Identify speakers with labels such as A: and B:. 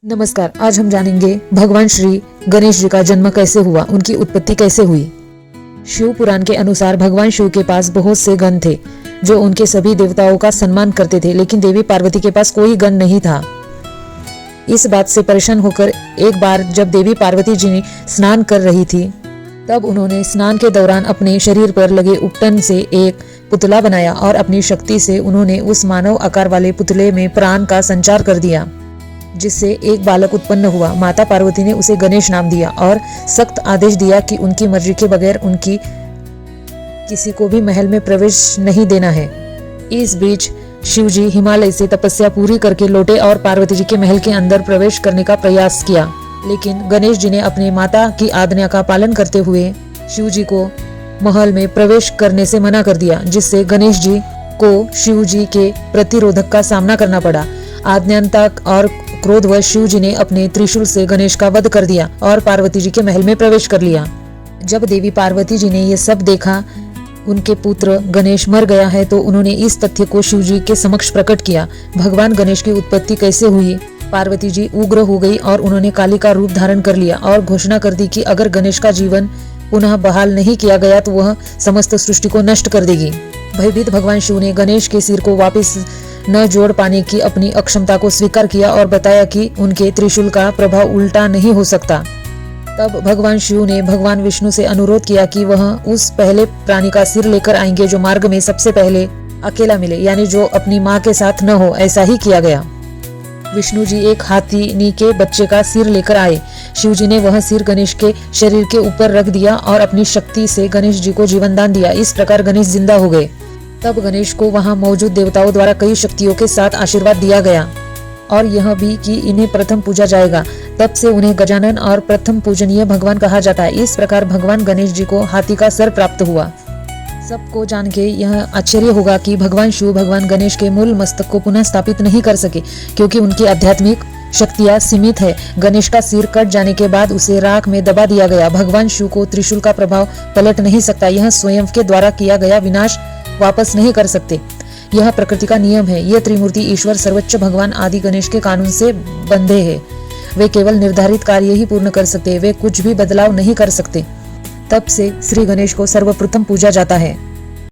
A: नमस्कार। आज हम जानेंगे भगवान श्री गणेश जी का जन्म कैसे हुआ, उनकी उत्पत्ति कैसे हुई। शिव पुराण के अनुसार भगवान शिव के पास बहुत से गण थे जो उनके सभी देवताओं का सम्मान करते थे, लेकिन देवी पार्वती के पास कोई गण नहीं था। इस बात से परेशान होकर एक बार जब देवी पार्वती जी स्नान कर रही थी, तब उन्होंने स्नान के दौरान अपने शरीर पर लगे उपटन से एक पुतला बनाया और अपनी शक्ति से उन्होंने उस मानव आकार वाले पुतले में प्राण का संचार कर दिया, जिससे एक बालक उत्पन्न हुआ। माता पार्वती ने उसे गणेश नाम दिया और सख्त आदेश दिया कि उनकी मर्जी के बगैर उनकी किसी को भी महल में प्रवेश नहीं देना है। इस बीच शिव जी हिमालय से तपस्या पूरी करके लौटे और पार्वती जी के महल के अंदर प्रवेश करने का प्रयास किया, लेकिन गणेश जी ने अपने माता की आज्ञा का पालन करते हुए शिव जी को महल में प्रवेश करने से मना कर दिया, जिससे गणेश जी को शिव जी के प्रतिरोधक का सामना करना पड़ा। आज्ञानता और क्रोधवश शिव जी ने अपने त्रिशूल से गणेश का वध कर दिया और पार्वती जी के महल में प्रवेश कर लिया। जब देवी पार्वती जी ने यह सब देखा, उनके पुत्र गणेश मर गया है, तो उन्होंने इस तथ्य को शिव जी के समक्ष प्रकट किया। भगवान गणेश की उत्पत्ति कैसे हुई। पार्वती जी उग्र हो गई और उन्होंने काली का रूप धारण कर लिया और घोषणा कर दी कि अगर गणेश का जीवन पुनः बहाल नहीं किया गया तो वह समस्त सृष्टि को नष्ट कर देगी। भयभीत भगवान शिव ने गणेश के सिर को वापस न जोड़ पाने की अपनी अक्षमता को स्वीकार किया और बताया कि उनके त्रिशूल का प्रभाव उल्टा नहीं हो सकता। तब भगवान शिव ने भगवान विष्णु से अनुरोध किया कि वह उस पहले प्राणी का सिर लेकर आएंगे जो मार्ग में सबसे पहले अकेला मिले, यानी जो अपनी माँ के साथ न हो। ऐसा ही किया गया। विष्णु जी एक हाथी के बच्चे का सिर लेकर आए। शिव जी ने वह सिर गणेश के शरीर के ऊपर रख दिया और अपनी शक्ति से गणेश जी को जीवन दान दिया। इस प्रकार गणेश जिंदा हो गए। तब गणेश को वहां मौजूद देवताओं द्वारा कई शक्तियों के साथ आशीर्वाद दिया गया और यह भी कि इन्हें प्रथम पूजा जाएगा। तब से उन्हें गजानन और प्रथम पूजनीय भगवान कहा जाता है। इस प्रकार भगवान गणेश जी को हाथी का सर प्राप्त हुआ। सबको जान के यह आश्चर्य होगा कि भगवान शिव भगवान गणेश के मूल मस्तक को पुनः स्थापित नहीं कर सके, क्योंकि उनकी आध्यात्मिक शक्तियां सीमित है। गणेश का सिर कट जाने के बाद उसे राख में दबा दिया गया। भगवान शिव को त्रिशूल का प्रभाव पलट नहीं सकता। यह स्वयं के द्वारा किया गया विनाश वापस नहीं कर सकते। यह प्रकृति का नियम है। यह त्रिमूर्ति ईश्वर सर्वोच्च भगवान आदि गणेश के कानून से बंधे हैं। वे केवल निर्धारित कार्य ही पूर्ण कर सकते हैं, वे कुछ भी बदलाव नहीं कर सकते। तब से श्री गणेश को सर्वप्रथम पूजा जाता है।